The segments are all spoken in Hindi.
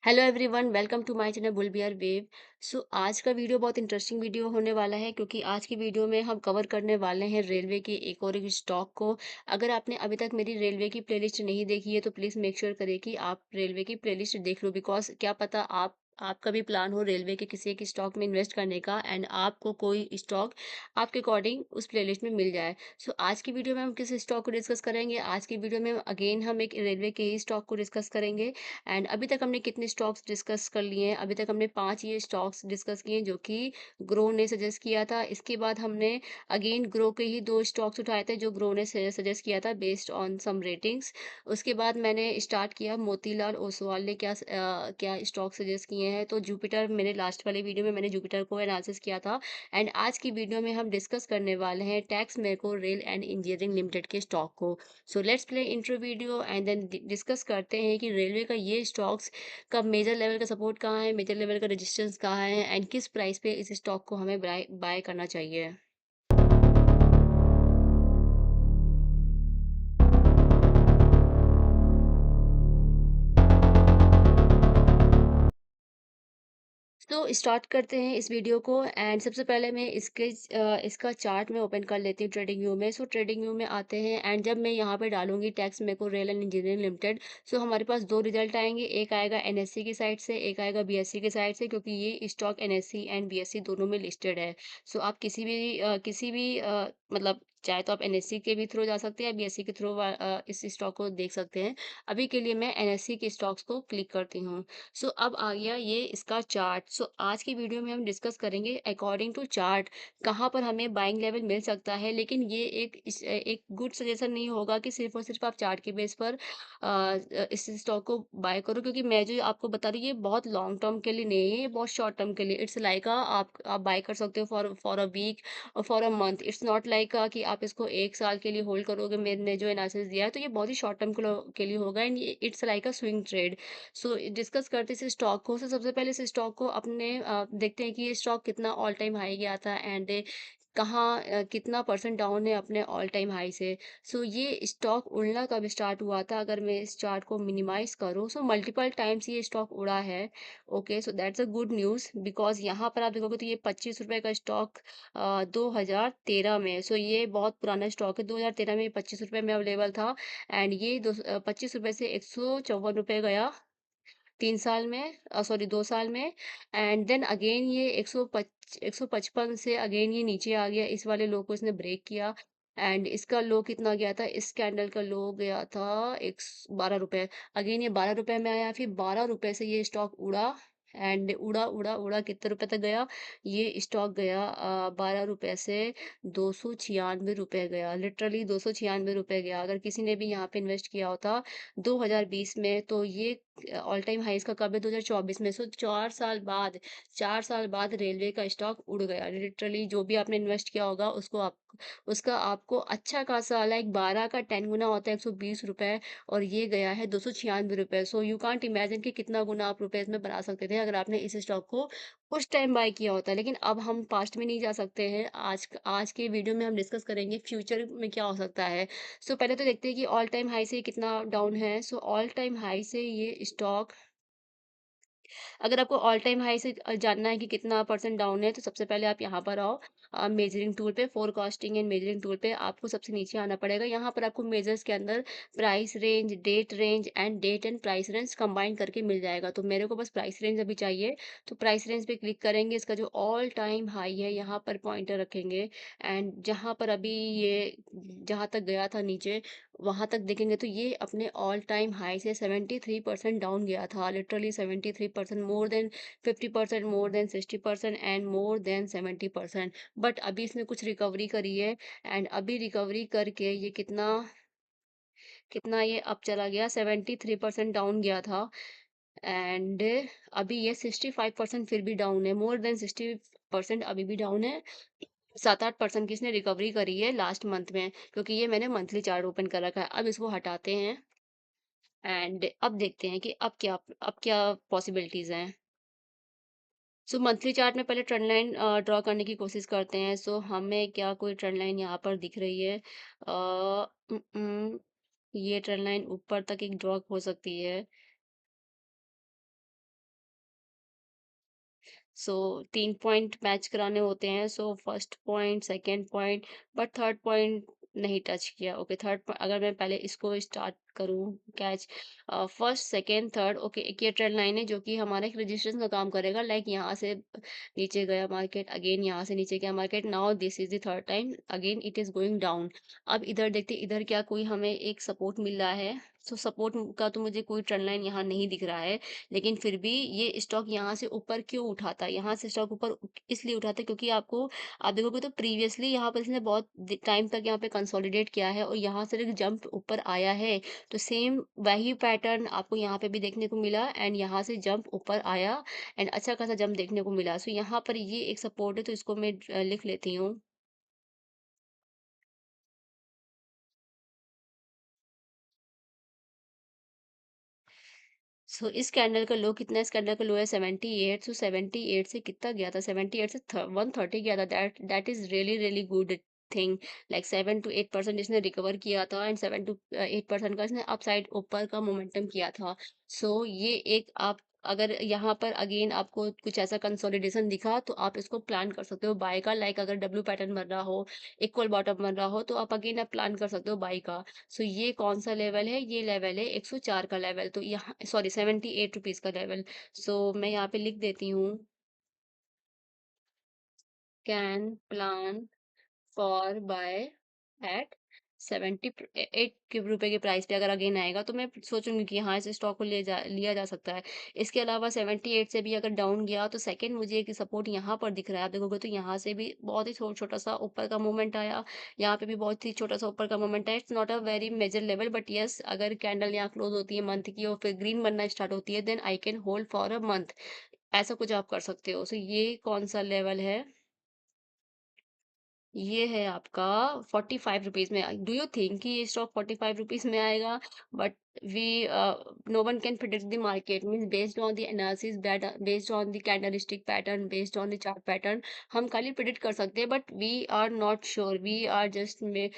Hello everyone, welcome to my channel Bull Bear Wave. आज का वीडियो बहुत इंटरेस्टिंग वीडियो होने वाला है क्योंकि आज की वीडियो में हम कवर करने वाले हैं रेलवे की एक स्टॉक को। अगर आपने अभी तक मेरी रेलवे की प्लेलिस्ट नहीं देखी है तो प्लीज़ मेक श्योर करें कि आप रेलवे की प्लेलिस्ट देख लो, बिकॉज़ क्या पता आपका भी प्लान हो रेलवे के किसी एक स्टॉक में इन्वेस्ट करने का एंड आपको कोई स्टॉक आपके अकॉर्डिंग उस प्लेलिस्ट में मिल जाए। आज की वीडियो में हम किस स्टॉक को डिस्कस करेंगे? आज की वीडियो में अगेन हम एक रेलवे के ही स्टॉक को डिस्कस करेंगे। एंड अभी तक हमने कितने स्टॉक्स डिस्कस कर लिए हैं? अभी तक हमने 5 ये स्टॉक्स डिस्कस किए हैं जो कि ग्रो ने सजेस्ट किया था। इसके बाद हमने अगेन ग्रो के ही 2 स्टॉक्स उठाए थे जो ग्रो ने सजेस्ट किया था बेस्ड ऑन सम रेटिंग्स। उसके बाद मैंने स्टार्ट किया मोतीलाल ओसवाल ने क्या स्टॉक सजेस्ट किए हैं। तो जुपिटर मेरे लास्ट वाले वीडियो में मैंने जुपिटर को एनालिसिस किया था एंड आज की वीडियो में हम डिस्कस करने वाले हैं Texmaco Rail and Engineering Limited के स्टॉक को। Let's play intro video and then discuss करते हैं कि रेलवे का ये स्टॉक्स का मेजर लेवल का सपोर्ट कहाँ है, मेजर लेवल का रेजिस्टेंस कहाँ है एंड किस प्राइस पे इस स्टॉक को हमें बाय बाय करना चाहिए। स्टार्ट करते हैं इस वीडियो को एंड सबसे पहले मैं इसका चार्ट में ओपन कर लेती हूँ ट्रेडिंग व्यू में। ट्रेडिंग व्यू में आते हैं एंड जब मैं यहाँ पे डालूंगी टैक्स मेको रेल एंड इंजीनियरिंग लिमिटेड, हमारे पास दो रिजल्ट आएंगे। एक आएगा एनएससी की साइड से, एक आएगा बीएससी की साइड से, क्योंकि ये स्टॉक एनएससी एंड बीएससी दोनों में लिस्टेड है। आप किसी भी मतलब चाहे तो आप एनएससी के भी थ्रू जा सकते हैं या बीएससी के थ्रू इस स्टॉक को देख सकते हैं। अभी के लिए मैं एनएससी के स्टॉक्स को क्लिक करती हूँ। अब आ गया ये इसका चार्ट। आज की वीडियो में हम डिस्कस करेंगे अकॉर्डिंग टू चार्ट कहाँ पर हमें बाइंग लेवल मिल सकता है। लेकिन ये एक गुड सजेशन नहीं होगा कि सिर्फ और सिर्फ आप चार्ट के बेस पर इस स्टॉक को बाय करो, क्योंकि मैं जो आपको बता रही हूँ ये बहुत लॉन्ग टर्म के लिए नहीं है, ये बहुत शॉर्ट टर्म के लिए। इट्स लाइक आप बाय कर सकते हो फॉर फॉर अ वीक और for a month. It's not like कि आप इसको एक साल के लिए होल्ड करोगे। मैंने जो एनालिसिस दिया है तो ये बहुत ही शॉर्ट टर्म के लिए होगा and it's like a swing trade. Discuss करते हैं इस स्टॉक को। सबसे पहले इस स्टॉक को अपने देखते हैं कि ये स्टॉक कितना ऑल टाइम हाई गया था एंड कहाँ कितना परसेंट डाउन है अपने ऑल टाइम हाई से। ये स्टॉक उड़ना कब स्टार्ट हुआ था? अगर मैं इस चार्ट को मिनिमाइज करूँ, मल्टीपल टाइम्स ये स्टॉक उड़ा है। Okay, that's a good news, because यहाँ पर आप देखोगे तो ये 25 रुपए का स्टॉक 2013 में, ये बहुत पुराना स्टॉक है। 2013 में ये 25 रुपए में अवेलेबल था एंड ये 25 रुपए से 154 रुपए गया 3 साल में, सॉरी 2 साल में। एंड देन अगेन ये 155 से अगेन ये नीचे आ गया। इस वाले लो को इसने ब्रेक किया एंड इसका लो कितना गया था? इस कैंडल का लो गया था 12 रुपए। अगेन ये 12 रुपए में आया, फिर 12 रुपए से ये स्टॉक उड़ा एंड उड़ा उड़ा उड़ा कितने रुपए तक गया? ये स्टॉक गया 12 रुपए से 296 रुपए गया। लिटरली 296 रुपए गया। अगर किसी ने भी यहाँ पे इन्वेस्ट किया होता 2020 में, तो ये ऑल टाइम हाई इसका कब है? 2024 में। 4 साल बाद रेलवे का स्टॉक उड़ गया। लिटरली जो भी आपने इन्वेस्ट किया होगा उसका आपको अच्छा खासा लाइक 12 का 10 गुना होता है 120 रुपए, और ये गया है 296 रुपए। यू कांट इमेजिन कि कितना गुना आप रुपए इसमें बना सकते थे अगर आपने इस स्टॉक को उस टाइम बाय किया होता। लेकिन अब हम पास्ट में नहीं जा सकते हैं। आज के वीडियो में हम डिस्कस करेंगे फ्यूचर में क्या हो सकता है। पहले तो देखते हैं कि ऑल टाइम हाई से कितना डाउन है। ऑल टाइम हाई से ये स्टॉक, अगर आपको ऑल टाइम हाई से जानना है कि कितना परसेंट डाउन है, तो सबसे पहले आप यहाँ पर आओ मेजरिंग टूल पे, फोरकास्टिंग एंड मेजरिंग टूल पे आपको सबसे नीचे आना पड़ेगा। यहाँ पर आपको मेजर्स के अंदर price range, date range and date and price range combine करके मिल जाएगा। तो मेरे को बस प्राइस रेंज अभी चाहिए, तो प्राइस रेंज पे क्लिक करेंगे। इसका जो ऑल टाइम हाई है यहाँ पर पॉइंटर रखेंगे एंड जहाँ पर अभी ये जहाँ तक गया था नीचे वहां तक देखेंगे तो ये अपने ऑल टाइम हाई से 73% डाउन गया था। Literally 73%, more than 50%, more than 60% and more than 70%। But अभी इसने कुछ रिकवरी करी है एंड अभी रिकवरी करके ये कितना कितना ये अब चला गया, 73% डाउन गया था एंड अभी ये 65% फिर भी डाउन है। मोर देन 60% अभी भी डाउन है। 7-8% की इसने रिकवरी करी है लास्ट मंथ में, क्योंकि ये मैंने मंथली चार्ट ओपन कर रखा है। अब इसको हटाते हैं एंड अब देखते हैं कि अब क्या पॉसिबिलिटीज हैं। मंथली चार्ट में पहले ट्रेंड लाइन ड्रॉ करने की कोशिश करते हैं। हमें क्या कोई ट्रेंड लाइन यहाँ पर दिख रही है? ये ट्रेंड लाइन ऊपर तक एक ड्रॉ हो सकती है। सो 3 पॉइंट मैच कराने होते हैं, so first point, second point, but third point नहीं टच किया। ओके, अगर मैं पहले इसको स्टार्ट करूँ catch, first, second, third, okay, एक ये ट्रेंड लाइन है जो कि हमारा एक रजिस्ट्रेशन का काम करेगा, लाइक यहाँ से नीचे गया मार्केट, अगेन यहाँ से नीचे गया market, now this is the third time, again it is going down. अब इधर देखते, इधर क्या कोई हमें एक सपोर्ट मिल रहा है? सो सपोर्ट का तो मुझे कोई ट्रेंड लाइन यहाँ नहीं दिख रहा है, लेकिन फिर भी ये स्टॉक यहाँ से ऊपर क्यों उठाता है? यहाँ से स्टॉक ऊपर इसलिए उठाता है क्योंकि आप देखोगे तो प्रीवियसली यहाँ पर इसने बहुत टाइम तक यहाँ पे कंसोलिडेट किया है और यहाँ से एक जंप ऊपर आया है। तो सेम वही पैटर्न आपको यहाँ पे भी देखने को मिला एंड यहाँ से जंप ऊपर आया एंड अच्छा खासा जंप देखने को मिला। सो यहाँ पर ये एक सपोर्ट है, तो इसको मैं लिख लेती हूँ। सो इस कैंडल का लो कितना है? इस कैंडल का लो है 78। सो 78 से कितना गया था? 78 से 130 गया था। That is really really good thing. Like 7 to 8% इसने रिकवर किया था एंड 7 to 8% का इसने अपसाइड ऊपर का मोमेंटम किया था। सो ये एक आप अगर यहाँ पर अगेन आपको कुछ ऐसा कंसोलिडेशन दिखा तो आप इसको प्लान कर सकते हो बाय का। लाइक अगर डब्ल्यू पैटर्न बन रहा हो, इक्वल बॉटम बन रहा हो, तो आप अगेन आप प्लान कर सकते हो बाय का। सो ये कौन-सा लेवल है? ये लेवल है 104 का लेवल, तो यहाँ सॉरी 78 रुपीज़ का लेवल। सो मैं यहाँ पे लिख देती हूँ, can plan for buy at 78 के रुपए के प्राइस पे अगर अगेन आएगा तो मैं सोचूंगी कि हाँ, इस स्टॉक को लिया जा सकता है। इसके अलावा 78 से भी अगर डाउन गया तो सेकंड मुझे एक सपोर्ट यहाँ पर दिख रहा है। आप देखोगे तो यहाँ से भी बहुत ही छोटा सा ऊपर का मूवमेंट आया, यहाँ पे भी बहुत ही छोटा सा ऊपर का मूवमेंट आया। It's not a very major level, but yes, अगर कैंडल यहाँ क्लोज होती है मंथ की और फिर ग्रीन बनना स्टार्ट होती है, then I can hold for a month. ऐसा कुछ आप कर सकते हो। सो ये कौन सा लेवल है? ये है आपका 45 रुपीज़ में। डू यू थिंक कि ये स्टॉक 45 रुपीज़ में आएगा? But we no one can predict the market, means based on the analysis, based on the candlestick pattern, based on the chart pattern, हम खाली प्रेडिक्ट कर सकते हैं, but we are not sure, we are just में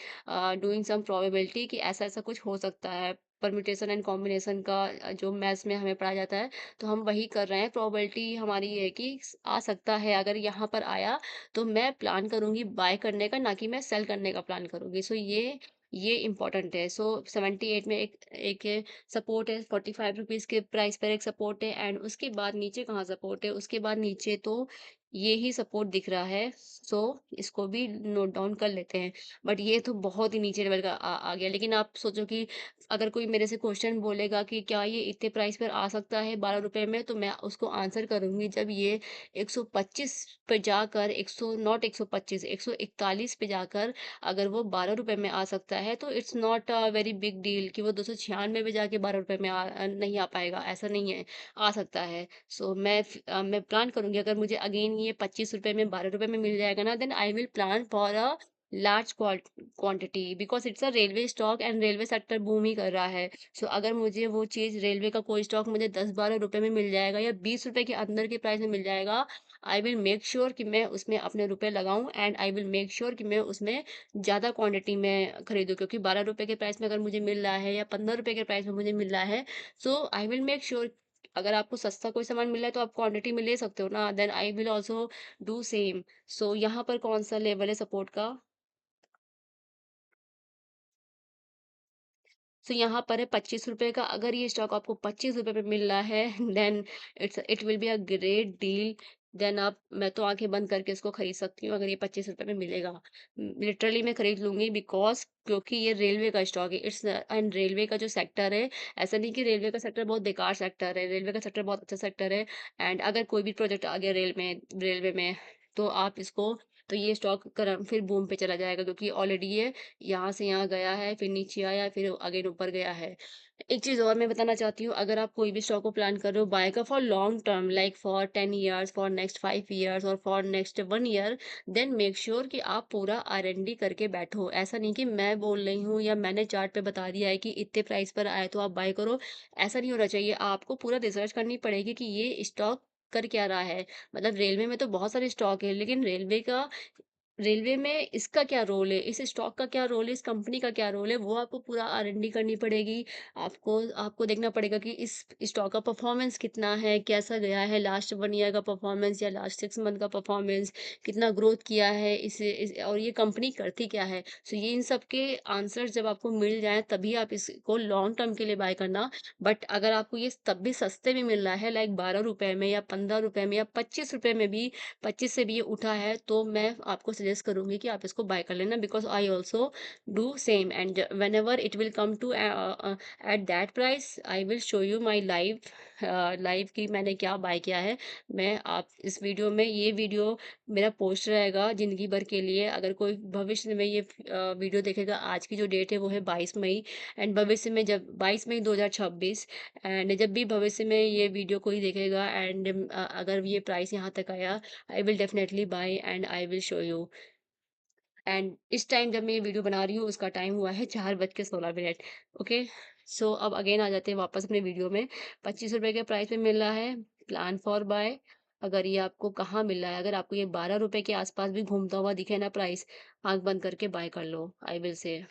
डूइंग सम प्रोबेबिलिटी कि ऐसा-ऐसा कुछ हो सकता है। परम्यूटेशन एंड कॉम्बिनेशन का जो मैथ्स में हमें पढ़ाया जाता है, तो हम वही कर रहे हैं। प्रोबेबिलिटी हमारी ये है कि आ सकता है, अगर यहाँ पर आया तो मैं प्लान करूँगी बाय करने का, ना कि मैं सेल करने का प्लान करूँगी। सो ये इम्पोर्टेंट है। सो 78 में एक एक सपोर्ट है, 45 रुपीज़ के प्राइस पर एक सपोर्ट है एंड उसके बाद नीचे कहाँ सपोर्ट है? उसके बाद नीचे तो ये ही सपोर्ट दिख रहा है। सो इसको भी नोट डाउन कर लेते हैं। बट ये तो बहुत ही नीचे लेवल का आ गया। लेकिन आप सोचो कि अगर कोई मेरे से क्वेश्चन बोलेगा कि क्या ये इतने प्राइस पर आ सकता है ₹12 में? तो मैं उसको आंसर करूँगी जब ये 125 पे जाकर 100, नॉट 125, 141 पे जाकर अगर वो ₹12 में आ सकता है, तो it's not a very big deal कि वो 296 में जाके ₹12 में नहीं आ पाएगा, ऐसा नहीं है, आ सकता है। सो मैं प्लान करूँगी, अगर मुझे अगेन ये ₹25 में ₹12 में मिल जाएगा ना, then I will plan for a large quantity, because it's a railway stock and railway sector boom ही कर रहा है। सो अगर मुझे वो चीज़, रेलवे का कोई स्टॉक मुझे 10-12 रुपए में मिल जाएगा या ₹20 के अंदर के प्राइस में मिल जाएगा, आई विल मेक श्योर कि मैं उसमें अपने रुपए लगाऊँ and I will make sure कि मैं उसमें ज़्यादा क्वांटिटी में खरीदूँ, क्योंकि ₹12 के प्राइस में अगर मुझे मिल रहा है या ₹15 के प्राइस में मुझे मिल रहा है, सो आई विल मेक श्योर। अगर आपको सस्ता कोई सामान मिल रहा है तो आप क्वांटिटी में ले सकते हो ना, then I will also do same. So यहाँ पर कौन-सा लेवल है सपोर्ट का? सो यहाँ पर है ₹25 का। अगर ये स्टॉक आपको ₹25 पे मिल रहा है then it will be a great deal. Then आप मैं तो आँखें बंद करके इसको खरीद सकती हूँ अगर ये ₹25 में मिलेगा। लिटरली मैं खरीद लूँगी, बिकॉज़ क्योंकि ये रेलवे का स्टॉक है। इट्स एंड रेलवे का जो सेक्टर है, ऐसा नहीं कि रेलवे का सेक्टर बहुत बेकार सेक्टर है। रेलवे का सेक्टर बहुत अच्छा सेक्टर है एंड अगर कोई भी प्रोजेक्ट आ गया रेलवे में, तो आप इसको, तो ये स्टॉक फिर बूम पे चला जाएगा, क्योंकि ऑलरेडी ये यहाँ से यहाँ गया है, फिर नीचे आया, फिर अगेन ऊपर गया है। एक चीज़ और मैं बताना चाहती हूँ, अगर आप कोई भी स्टॉक को प्लान कर रहे हो बाय का for long term, like for 10 years, for next 5 years और for next 1 year, then make sure कि आप पूरा आर-एन-डी करके बैठो। ऐसा नहीं कि मैं बोल रही हूँ या मैंने चार्ट पे बता दिया है कि इतने प्राइस पर आए तो आप बाय करो, ऐसा नहीं होना चाहिए। आपको पूरा रिसर्च करनी पड़ेगी कि ये स्टॉक कर क्या रहा है। मतलब रेलवे में तो बहुत सारे स्टॉक है, लेकिन रेलवे का रेलवे में इसका क्या रोल है, इस स्टॉक का क्या रोल है, इस कंपनी का क्या रोल है, वो आपको पूरा आर&डी करनी पड़ेगी। आपको आपको देखना पड़ेगा कि इस स्टॉक का परफॉर्मेंस कितना है, कैसा गया है, लास्ट 1 ईयर का परफॉर्मेंस या लास्ट 6 मंथ का परफॉर्मेंस, कितना ग्रोथ किया है, इस और ये कंपनी करती क्या है। सो ये इन सब के आंसर्स जब आपको मिल जाएँ, तभी आप इसको लॉन्ग टर्म के लिए बाय करना। बट अगर आपको ये तब भी सस्ते में मिल रहा है, लाइक ₹12 में या ₹15 में या ₹25 में भी, 25 से भी ये उठा है, तो मैं आपको सजेस्ट करूँगी कि आप इसको बाय कर लेना, because I also do same, and whenever it will come to at that price, I will show you my live कि मैंने क्या बाय किया है। मैं आप इस वीडियो में, ये वीडियो मेरा पोस्ट रहेगा ज़िंदगी भर के लिए। अगर कोई भविष्य में ये वीडियो देखेगा, आज की जो डेट है वो है 22 मई, एंड भविष्य में जब 22 मई 2026, एंड जब भी भविष्य में ये वीडियो कोई देखेगा, एंड अगर ये प्राइस यहाँ तक आया, I will definitely buy and I will show you. And इस टाइम जब मैं ये वीडियो बना रही हूँ, उसका टाइम हुआ है 4:16। ओके, सो अब अगेन आ जाते हैं वापस अपने वीडियो में। ₹25 के प्राइस में मिल रहा है, प्लान फॉर बाय। अगर ये आपको कहाँ मिल रहा है, अगर आपको ये ₹12 के आसपास भी घूमता हुआ दिखे ना प्राइस, आंख बंद करके बाय कर लो, आई विल से।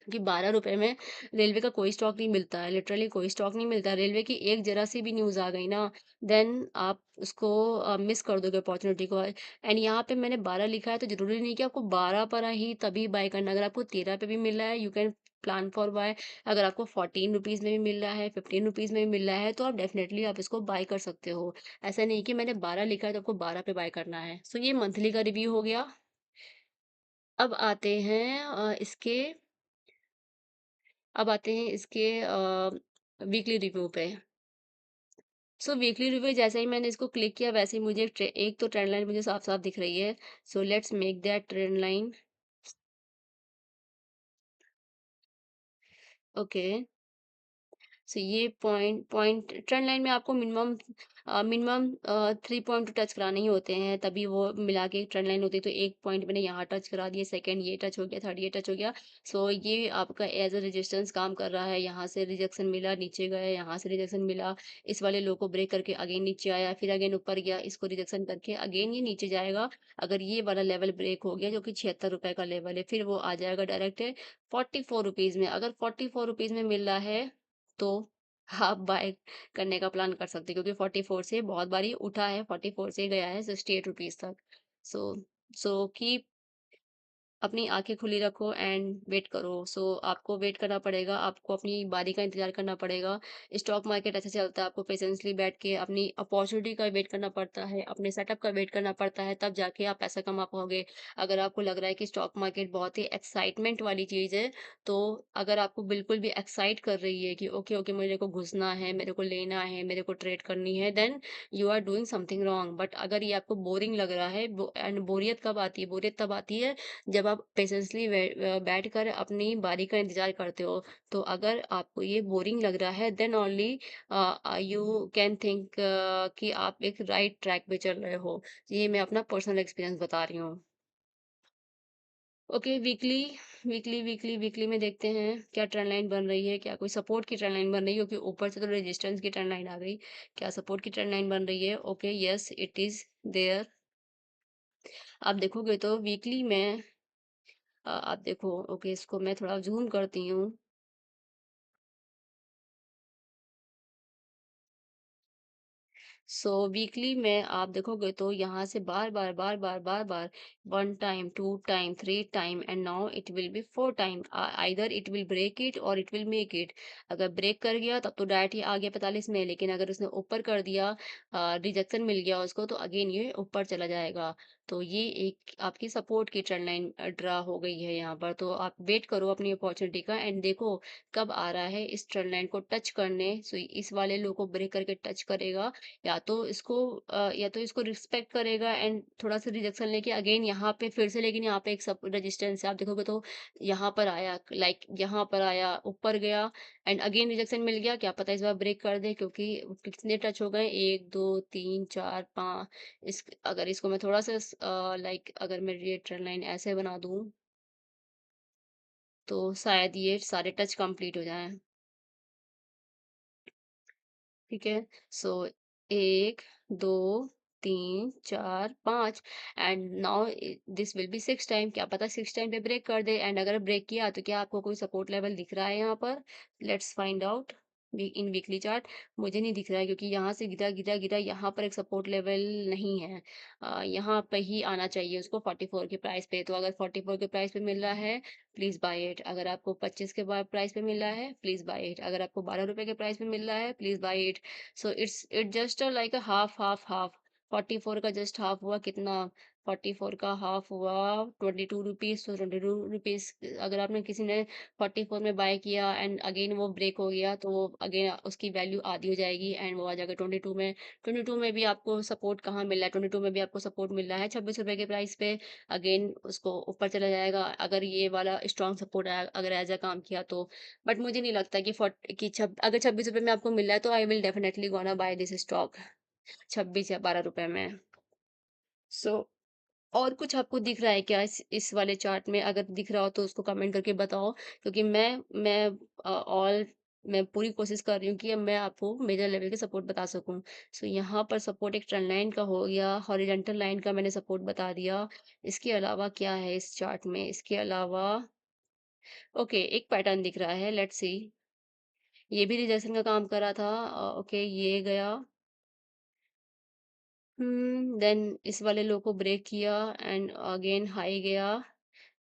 कि ₹12 में रेलवे का कोई स्टॉक नहीं मिलता है, लिटरली कोई स्टॉक नहीं मिलता है। रेलवे की एक ज़रा-सी भी न्यूज़ आ गई ना, देन आप उसको मिस कर दोगे अपॉर्च्युनिटी को। एंड यहाँ पे मैंने 12 लिखा है, तो ज़रूरी नहीं कि आपको 12 पर ही तभी बाय करना है। अगर आपको 13 पे भी मिल रहा है, you can plan for buy. अगर आपको ₹14 में भी मिल रहा है, ₹15 में भी मिल रहा है, तो आप डेफिनिटली आप इसको बाय कर सकते हो। ऐसा नहीं कि मैंने 12 लिखा है, तो आपको 12 पे बाय करना है। सो ये मंथली का रिव्यू हो गया। अब आते हैं वीकली रिव्यू पे। सो वीकली रिव्यू जैसे ही मैंने इसको क्लिक किया, वैसे ही मुझे एक तो ट्रेंड लाइन मुझे साफ-साफ दिख रही है। So let's make that trend line. Okay. So ये पॉइंट पॉइंट ट्रेंड लाइन में आपको मिनिमम 3 पॉइंट तो टच कराने ही होते हैं, तभी वो मिला के एक ट्रेंड लाइन होती है। तो एक पॉइंट मैंने यहाँ टच करा दिया, सेकंड ये टच हो गया, थर्ड ये टच हो गया। सो ये आपका एज अ रेजिस्टेंस काम कर रहा है। यहाँ से रिजेक्शन मिला, नीचे गए, यहाँ से रिजेक्शन मिला, इस वाले लो को ब्रेक करके अगेन नीचे आया, फिर अगेन ऊपर गया, इसको रिजेक्शन करके अगेन ये नीचे जाएगा। अगर ये वाला लेवल ब्रेक हो गया, जो कि ₹76 का लेवल है, फिर वो आ जाएगा डायरेक्ट ₹44 में। अगर ₹44 में मिल रहा है, तो आप बाय करने का प्लान कर सकते हो, क्योंकि 44 से बहुत बार ये उठा है, 44 से गया है ₹68 तक। सो सो कीप अपनी आँखें खुली रखो एंड वेट करो। सो आपको वेट करना पड़ेगा, आपको अपनी बारी का इंतज़ार करना पड़ेगा। स्टॉक मार्केट ऐसे चलता है, आपको पेशेंसली बैठ के अपनी अपॉर्च्युनिटी का वेट करना पड़ता है, अपने सेटअप का वेट करना पड़ता है, तब जाके आप पैसा कमा पाओगे। अगर आपको लग रहा है कि स्टॉक मार्केट बहुत ही एक्साइटमेंट वाली चीज़ है, तो अगर आपको बिल्कुल भी एक्साइट कर रही है कि ओके, ओके मेरे को घुसना है, मेरे को लेना है, मेरे को ट्रेड करनी है, then you are doing something wrong. But अगर ये आपको बोरिंग लग रहा है, एंड बोरियत कब आती है? बोरियत तब आती है जब आप पेशेंसली बैठकर अपनी बारी का इंतज़ार करते हो। तो अगर आपको ये बोरिंग लग रहा है, then only you can think कि आप एक राइट ट्रैक पे चल रहे हो। ये मैं अपना पर्सनल एक्सपीरियंस बता रही हूँ। ओके, वीकली में देखते हैं क्या ट्रेंड लाइन बन रही है, क्या कोई सपोर्ट की ट्रेंड लाइन बन रही है, क्योंकि ऊपर से तो रेजिस्टेंस की ट्रेंड लाइन आ गई। क्या सपोर्ट की ट्रेंड लाइन बन रही है? Okay, yes it is there. आप देखोगे तो वीकली में आप देखो, ओके इसको मैं थोड़ा ज़ूम करती हूँ। सो वीकली में आप देखोगे तो यहाँ से बार-बार 1 time, 2 time, 3 time and now it will be 4 time. Either it will break it और इट विल मेक इट। अगर ब्रेक कर गया तब तो डायरेक्ट ही आ गया 45 में, लेकिन अगर उसने ऊपर कर दिया, रिजेक्शन मिल गया उसको, तो अगेन ये ऊपर चला जाएगा। तो ये एक आपकी सपोर्ट की ट्रेंड लाइन ड्रा हो गई है यहाँ पर। तो आप वेट करो अपनी अपॉर्चुनिटी का एंड देखो कब आ रहा है इस ट्रेंड लाइन को टच करने। सो इस वाले लो को ब्रेक करके टच करेगा, या तो इसको रिस्पेक्ट करेगा एंड थोड़ा-सा रिजेक्शन लेके अगेन यहाँ पे फिर से, लेकिन यहाँ पे एक सब रेजिस्टेंस है। आप देखोगे तो यहाँ पर आया, लाइक यहाँ पर आया, ऊपर गया एंड अगेन रिजेक्शन मिल गया। क्या पता इस बार ब्रेक कर दे, क्योंकि कितने टच हो गए, 1, 2, 3, 4, 5। अगर इसको मैं थोड़ा-सा लाइक अगर मैं ये ट्रेंड लाइन ऐसे बना दूँ, तो शायद ये सारे टच कंप्लीट हो जाएँ। ठीक है? सो 1, 2 3, 4, 5 and now this will be 6 time. क्या पता 6 टाइम पे ब्रेक कर दे। एंड अगर ब्रेक किया तो क्या आपको कोई सपोर्ट लेवल दिख रहा है यहाँ पर? Let's find out in weekly chart. मुझे नहीं दिख रहा है क्योंकि यहाँ से गिरा गिरा गिरा यहाँ पर एक सपोर्ट लेवल नहीं है। यहाँ पे ही आना चाहिए उसको 44 के प्राइस पे। तो अगर 44 के प्राइस पे मिल रहा है, प्लीज बाय इट। अगर आपको 25 के प्राइस पे मिल रहा है, प्लीज बाय इट। अगर आपको 12 रुपए के प्राइस पे मिल रहा है, please buy it. So it just like a half half half. 44 का जस्ट हाफ हुआ कितना? 44 का हाफ हुआ 22 रुपीज। तो 22 रुपीज अगर आपने किसी ने 44 में बाय किया एंड अगेन वो ब्रेक हो गया, तो अगेन उसकी वैल्यू आधी हो जाएगी एंड वो आ जाएगा 22 में। 22 में भी आपको सपोर्ट कहाँ मिल रहा है? 22 में भी आपको सपोर्ट मिल रहा है 26 रुपए के प्राइस पे। अगेन उसको ऊपर चला जाएगा अगर ये वाला स्ट्रॉन्ग सपोर्ट अगर एज अ काम किया तो। बट मुझे नहीं लगता कि अगर 26 रुपए में आपको मिल रहा है तो आई will definitely gonna buy this stock 26 या 12 रुपए में। सो और कुछ आपको दिख रहा है क्या इस वाले चार्ट में? अगर दिख रहा हो तो उसको कमेंट करके बताओ, क्योंकि मैं ऑल मैं पूरी कोशिश कर रही हूँ कि अब मैं आपको मेजर लेवल के सपोर्ट बता सकूं। सो यहाँ पर सपोर्ट एक ट्रेंड लाइन का हो गया, हॉरिजॉन्टल लाइन का मैंने सपोर्ट बता दिया। इसके अलावा क्या है इस चार्ट में? इसके अलावा ओके, एक पैटर्न दिख रहा है, लेट्स सी। ये भी रिजेक्शन का काम कर रहा था। ओके, ये गया। देन इस वाले लो को ब्रेक किया एंड अगेन हाई गया।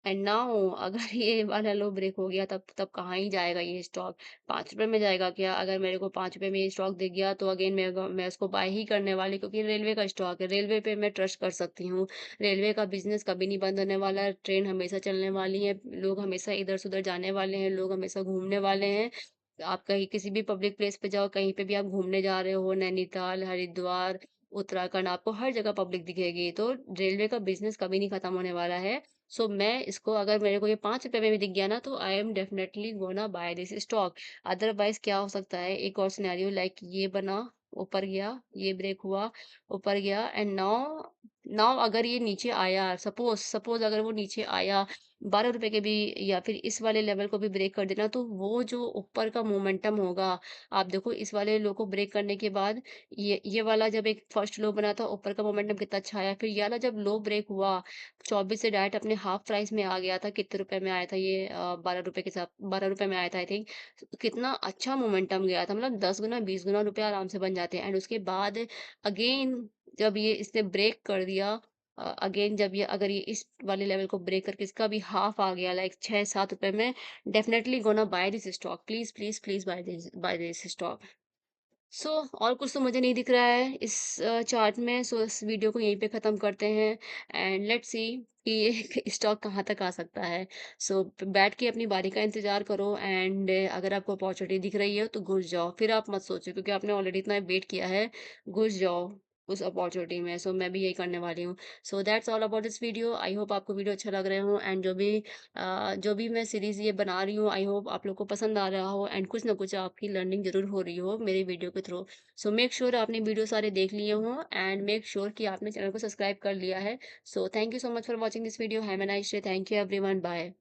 एंड नाउ अगर ये वाला लो ब्रेक हो गया, तब तब कहाँ ही जाएगा ये स्टॉक? 5 रुपए में जाएगा क्या? अगर मेरे को 5 रुपए में ये स्टॉक दिख गया तो अगेन मैं उसको बाय ही करने वाली, क्योंकि रेलवे का स्टॉक है। रेलवे पे मैं ट्रस्ट कर सकती हूँ। रेलवे का बिजनेस कभी नहीं बंद होने वाला। ट्रेन हमेशा चलने वाली है। लोग हमेशा इधर से उधर जाने वाले हैं। लोग हमेशा घूमने वाले हैं। आप कहीं किसी भी पब्लिक प्लेस पे जाओ, कहीं पे भी आप घूमने जा रहे हो, नैनीताल, हरिद्वार, उत्तराखंड, आपको हर जगह पब्लिक दिखेगी। तो रेलवे का बिज़नेस कभी नहीं खत्म होने वाला है। सो मैं इसको, अगर मेरे को ये 5 रुपए में भी दिख गया ना, तो I am definitely gonna buy this stock. Otherwise क्या हो सकता है, एक और सिनेरियो लाइक ये बना, ऊपर गया, ये ब्रेक हुआ, ऊपर गया एंड नाउ नाउ अगर ये नीचे आया, सपोज़ सपोज़ अगर वो नीचे आया 12 रुपए के भी, या फिर इस वाले लेवल को भी ब्रेक कर देना, तो वो जो ऊपर का मोमेंटम होगा, आप देखो इस वाले लो को ब्रेक करने के बाद ये वाला जब एक फर्स्ट लो बना था, ऊपर का मोमेंटम कितना अच्छा आया। फिर ये वाला जब लो ब्रेक हुआ 24 से डायरेक्ट अपने हाफ प्राइस में आ गया था। कितने रुपए में आया था ये? 12 रुपए के साथ 12 रुपए में आया था आई थिंक। कितना अच्छा मोमेंटम गया था, मतलब 10 गुना 20 गुना रुपए आराम से बन जाते हैं। एंड उसके बाद अगेन जब ये इसने ब्रेक कर दिया, अगेन जब ये अगर ये इस वाले लेवल को ब्रेक करके इसका भी हाफ आ गया लाइक 6-7 रुपए में, definitely gonna buy this stock. Please please please buy this stock. So और कुछ तो मुझे नहीं दिख रहा है इस चार्ट में। सो इस वीडियो को यहीं पे ख़त्म करते हैं एंड लेट्स सी कि ये स्टॉक कहाँ तक आ सकता है। सो बैठ के अपनी बारी का इंतज़ार करो एंड अगर आपको अपॉर्चुनिटी दिख रही है तो घुस जाओ। फिर आप मत सोचो, क्योंकि आपने ऑलरेडी इतना वेट किया है, घुस जाओ उस अपॉर्चुनिटी में। सो मैं भी यही करने वाली हूँ। So that's all about this video. I hope आपको वीडियो अच्छा लग रहा हो एंड जो भी मैं सीरीज़ ये बना रही हूँ, आई होप आप लोग को पसंद आ रहा हो एंड कुछ ना कुछ आपकी लर्निंग ज़रूर हो रही हो मेरी वीडियो के थ्रू। सो मेक श्योर आपने वीडियो सारे देख लिए हों एंड मेक श्योर कि आपने चैनल को सब्सक्राइब कर लिया है। So thank you so much for watching this video. Have a nice day. Thank you everyone. Bye.